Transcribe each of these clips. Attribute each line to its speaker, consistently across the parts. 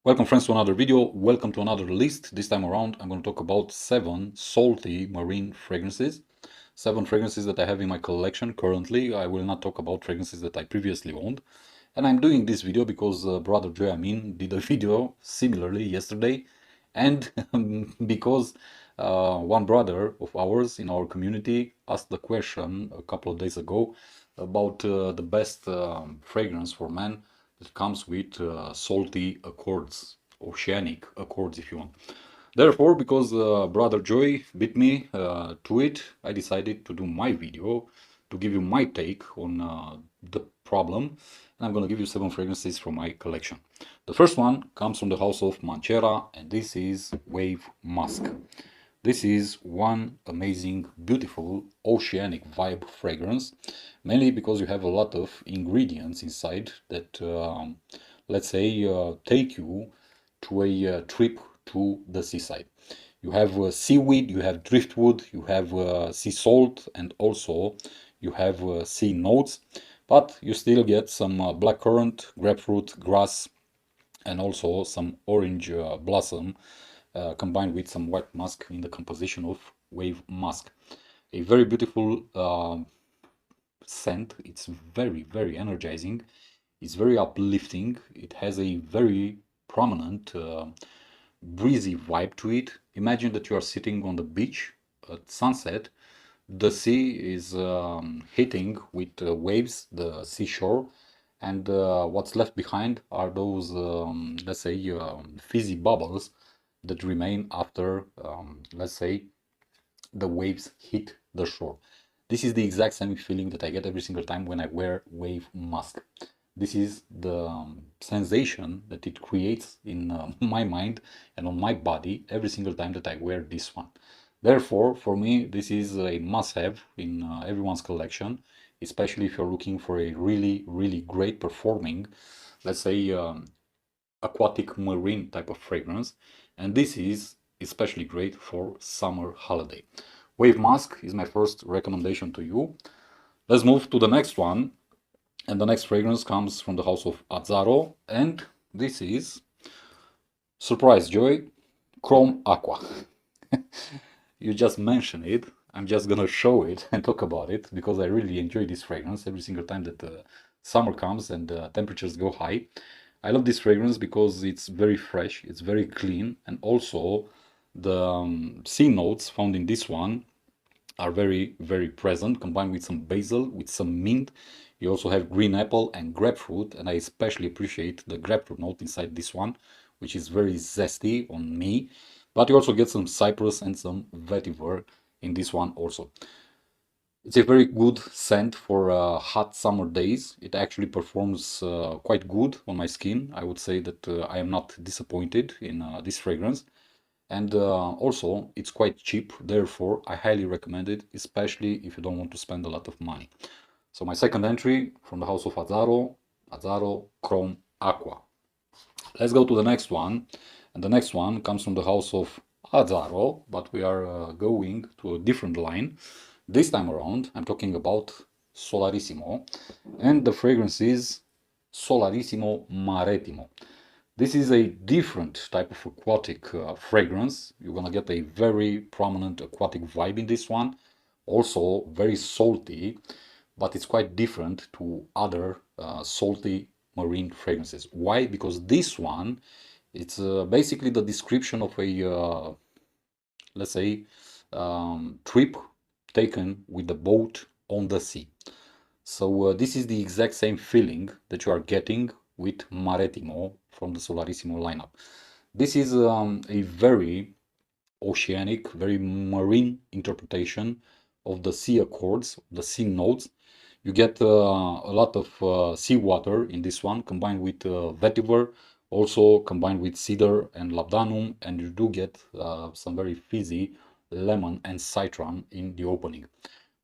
Speaker 1: Welcome friends to another video. Welcome to another list. This time around I'm going to talk about 7 salty marine fragrances. 7 fragrances that I have in my collection currently. I will not talk about fragrances that I previously owned. And I'm doing this video because brother Joy Amin did a video similarly yesterday. And because one brother of ours in our community asked the question a couple of days ago about the best fragrance for men that comes with salty accords, oceanic accords if you want. Therefore, because brother Joy beat me to it, I decided to do my video to give you my take on the problem. And I'm going to give you 7 fragrances from my collection. The first one comes from the house of Manchera, and this is Wave Musk. This is one amazing, beautiful, oceanic vibe fragrance, mainly because you have a lot of ingredients inside that, let's say, take you to a trip to the seaside. You have seaweed, you have driftwood, you have sea salt, and also you have sea notes, but you still get some blackcurrant, grapefruit, grass, and also some orange blossom combined with some white musk in the composition of Wave Musk. A very beautiful scent. It's very, very energizing. It's very uplifting. It has a very prominent breezy vibe to it. Imagine that you are sitting on the beach at sunset. The sea is hitting with waves, the seashore, and what's left behind are those, let's say, fizzy bubbles that remain after, let's say, the waves hit the shore. This is the exact same feeling that I get every single time when I wear Wave Musk. This is the sensation that it creates in my mind and on my body every single time that I wear this one. Therefore, for me, this is a must-have in everyone's collection, especially if you're looking for a really, really great performing, let's say, aquatic marine type of fragrance. And this is especially great for summer holiday. Wave Musk is my first recommendation to you. Let's move to the next one. And the next fragrance comes from the house of Azzaro. And this is, surprise Joy, Chrome Aqua. You just mentioned it. I'm just gonna show it and talk about it because I really enjoy this fragrance every single time that summer comes and temperatures go high. I love this fragrance because it's very fresh, it's very clean, and also the sea notes found in this one are very, very present, combined with some basil, with some mint. You also have green apple and grapefruit, and I especially appreciate the grapefruit note inside this one, which is very zesty on me. But you also get some cypress and some vetiver in this one also. It's a very good scent for hot summer days. It actually performs quite good on my skin. I would say that I am not disappointed in this fragrance. And also, it's quite cheap. Therefore, I highly recommend it, especially if you don't want to spend a lot of money. So my second entry from the house of Azzaro, Azzaro Chrome Aqua. Let's go to the next one. And the next one comes from the house of Azzaro, but we are going to a different line. This time around, I'm talking about Solarissimo, and the fragrance is Solarissimo Marettimo. This is a different type of aquatic fragrance. You're gonna get a very prominent aquatic vibe in this one. Also very salty, but it's quite different to other salty marine fragrances. Why? Because this one, it's basically the description of a, let's say, trip taken with the boat on the sea. So this is the exact same feeling that you are getting with Marettimo from the Solarissimo lineup. This is a very oceanic, very marine interpretation of the sea accords, the sea notes. You get a lot of seawater in this one, combined with vetiver, also combined with cedar and labdanum, and you do get some very fizzy lemon and citron in the opening.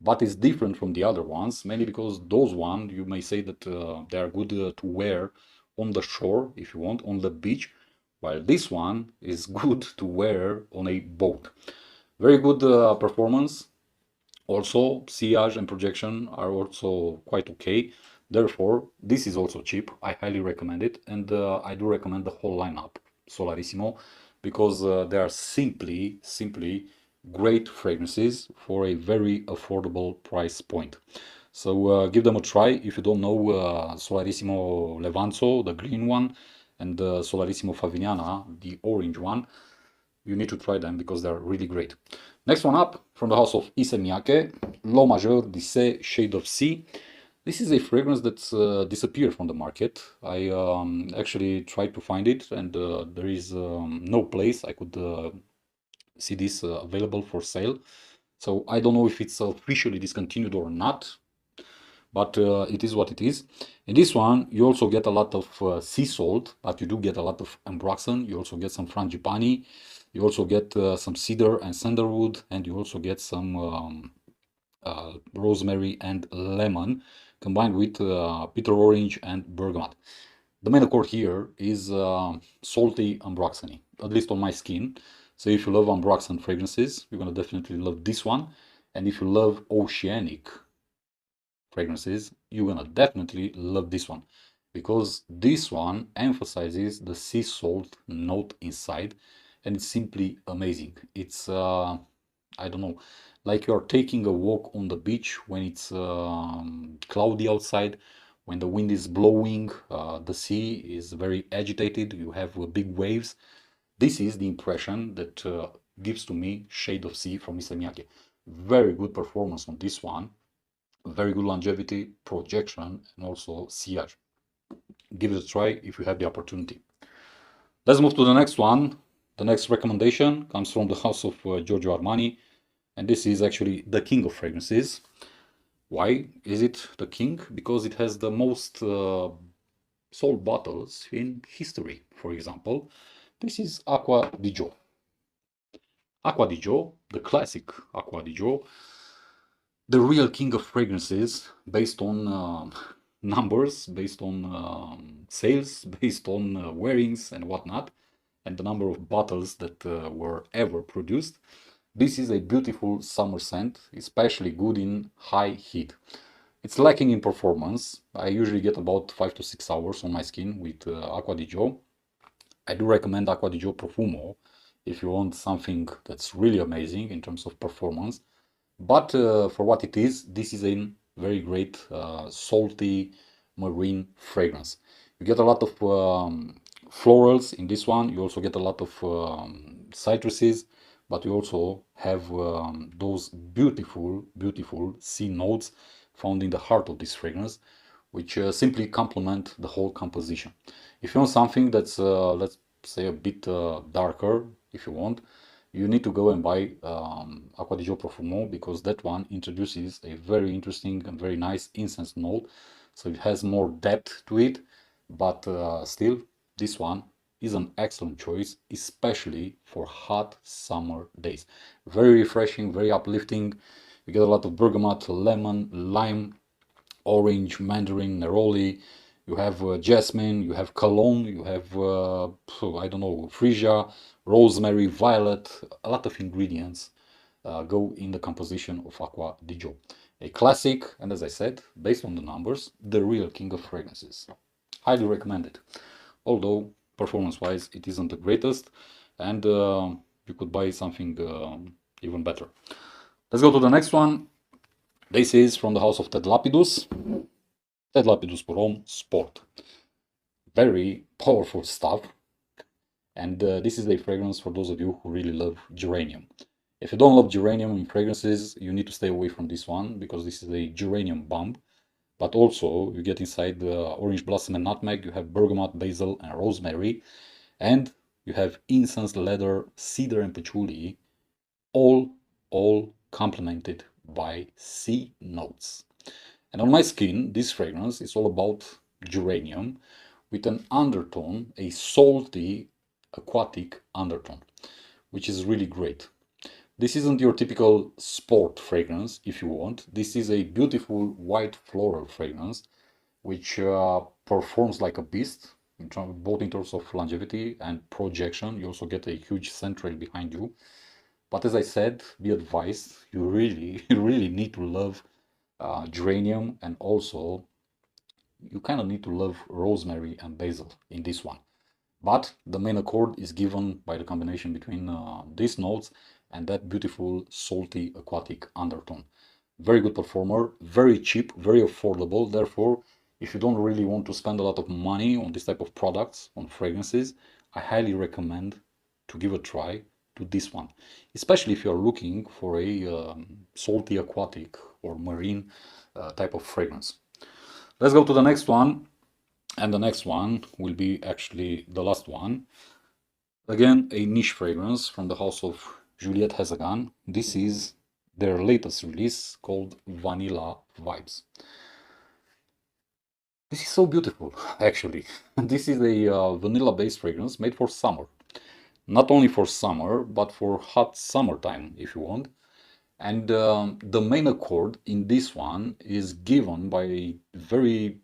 Speaker 1: But it's different from the other ones, mainly because those ones, you may say that they are good to wear on the shore, if you want, on the beach, while this one is good to wear on a boat. Very good performance. Also, sillage and projection are also quite okay. Therefore, this is also cheap. I highly recommend it, and I do recommend the whole lineup Solarissimo, because they are simply great fragrances for a very affordable price point. So give them a try. If you don't know Solarissimo Levanzo, the green one, and Solarissimo Favignana, the orange one, you need to try them because they're really great. Next one up, from the house of Issey Miyake, L'Eau Majeur d'Issey Shade of Sea. This is a fragrance that's disappeared from the market. I actually tried to find it, and there is no place I could see this available for sale. So I don't know if it's officially discontinued or not, but it is what it is. In this one, you also get a lot of sea salt, but you do get a lot of ambroxan. You also get some frangipani. You also get some cedar and sandalwood, and you also get some rosemary and lemon combined with bitter orange and bergamot. The main accord here is salty ambroxany, at least on my skin. So if you love ambroxan fragrances, you're going to definitely love this one. And if you love oceanic fragrances, you're going to definitely love this one. Because this one emphasizes the sea salt note inside. And it's simply amazing. It's, I don't know, like you're taking a walk on the beach when it's cloudy outside, when the wind is blowing, the sea is very agitated, you have big waves. This is the impression that gives to me Shade of Sea from Issey Miyake. Very good performance on this one, very good longevity, projection, and also sillage. Give it a try if you have the opportunity. Let's move to the next one. The next recommendation comes from the house of Giorgio Armani, and this is actually the king of fragrances. Why is it the king? Because it has the most sold bottles in history. For example, this is Aqua Dijo. Aqua Dijo, the classic Aqua Dijo, the real king of fragrances based on numbers, based on sales, based on wearings and whatnot, and the number of bottles that were ever produced. This is a beautiful summer scent, especially good in high heat. It's lacking in performance. I usually get about 5 to 6 hours on my skin with Aqua Dijo. I do recommend Aqua Dijo Profumo if you want something that's really amazing in terms of performance. But for what it is, this is a very great salty marine fragrance. You get a lot of florals in this one. You also get a lot of citruses, but you also have those beautiful, beautiful sea notes found in the heart of this fragrance, which simply complement the whole composition. If you want something that's, let's say, a bit darker, if you want, you need to go and buy Aqua Dijo Profumo, because that one introduces a very interesting and very nice incense note. So it has more depth to it, but still, this one is an excellent choice, especially for hot summer days. Very refreshing, very uplifting. You get a lot of bergamot, lemon, lime, orange, mandarin, neroli. You have jasmine, you have cologne, you have, I don't know, freesia, rosemary, violet. A lot of ingredients go in the composition of Aqua Dijo. A classic, and as I said, based on the numbers, the real king of fragrances. Highly recommended. Although, performance-wise, it isn't the greatest, and you could buy something even better. Let's go to the next one. This is from the house of Ted Lapidus. Ted Lapidus Pour Homme Sport. Very powerful stuff. And this is a fragrance for those of you who really love geranium. If you don't love geranium in fragrances, you need to stay away from this one, because this is a geranium bomb. But also, you get inside the orange blossom and nutmeg, you have bergamot, basil, and rosemary. And you have incense, leather, cedar, and patchouli, all complemented by sea notes. And on my skin, this fragrance is all about geranium with an undertone, a salty, aquatic undertone, which is really great. This isn't your typical sport fragrance, if you want. This is a beautiful white floral fragrance, which performs like a beast, both in terms of longevity and projection. You also get a huge scent trail behind you. But as I said, be advised, you really, really need to love geranium, and also you kind of need to love rosemary and basil in this one. But the main accord is given by the combination between these notes and that beautiful salty aquatic undertone. Very good performer, very cheap, very affordable. Therefore, if you don't really want to spend a lot of money on this type of products, on fragrances, I highly recommend to give a try to this one, especially if you're looking for a salty aquatic or marine type of fragrance. Let's go to the next one, and the next one will be actually the last one. Again, a niche fragrance from the house of Juliette Hezagan. This is their latest release called Vanilla Vibes. This is so beautiful, actually. This is a vanilla-based fragrance made for summer. Not only for summer, but for hot summertime, if you want. And the main accord in this one is given by a very,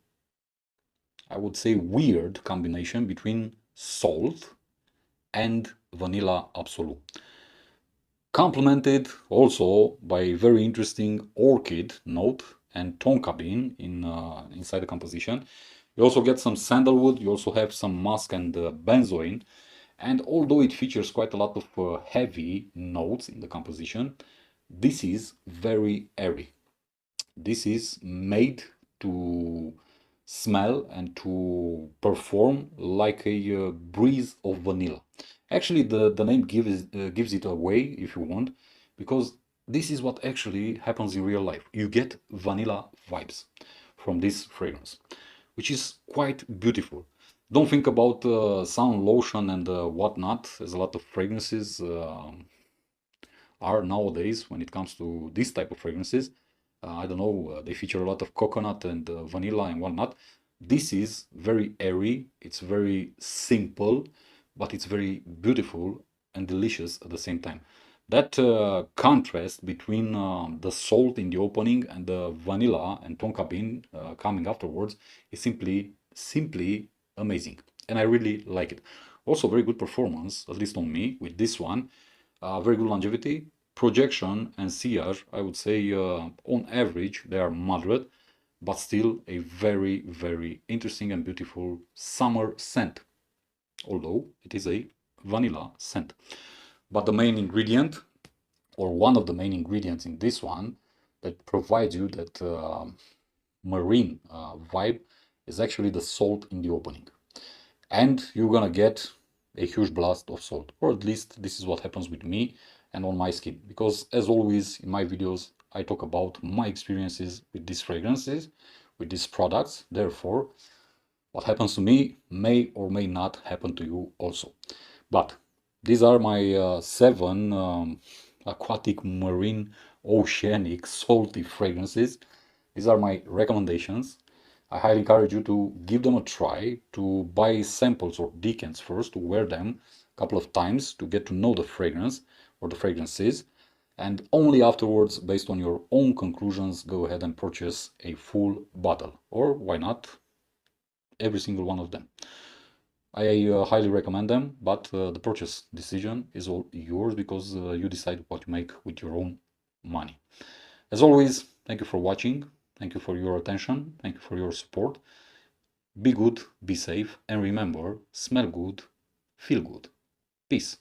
Speaker 1: I would say, weird combination between salt and vanilla absolute. Complemented also by a very interesting orchid note and tonka bean inside the composition. You also get some sandalwood, you also have some musk and benzoin. And although it features quite a lot of heavy notes in the composition, this is very airy. This is made to smell and to perform like a breeze of vanilla. Actually, the name gives it away if you want, because this is what actually happens in real life. You get vanilla vibes from this fragrance, which is quite beautiful. Don't think about sun lotion and whatnot, as a lot of fragrances are nowadays when it comes to this type of fragrances. I don't know, they feature a lot of coconut and vanilla and whatnot. This is very airy, it's very simple, but it's very beautiful and delicious at the same time. That contrast between the salt in the opening and the vanilla and tonka bean coming afterwards is simply amazing. And I really like it. Also, very good performance, at least on me, with this one. Very good longevity, projection, and sillage. I would say on average they are moderate, but still a very, very interesting and beautiful summer scent, although it is a vanilla scent. But the main ingredient, or one of the main ingredients in this one that provides you that marine vibe, is actually the salt in the opening. And you're gonna get a huge blast of salt, or at least this is what happens with me and on my skin, because as always in my videos I talk about my experiences with these fragrances, with these products. Therefore, what happens to me may or may not happen to you also. But these are my 7 aquatic, marine, oceanic, salty fragrances. These are my recommendations. I highly encourage you to give them a try, to buy samples or decants first, to wear them a couple of times to get to know the fragrance or the fragrances, and only afterwards, based on your own conclusions, go ahead and purchase a full bottle, or why not every single one of them. I highly recommend them, but the purchase decision is all yours, because you decide what you make with your own money. As always, thank you for watching, thank you for your attention, thank you for your support. Be good, be safe, and remember, smell good, feel good. Peace.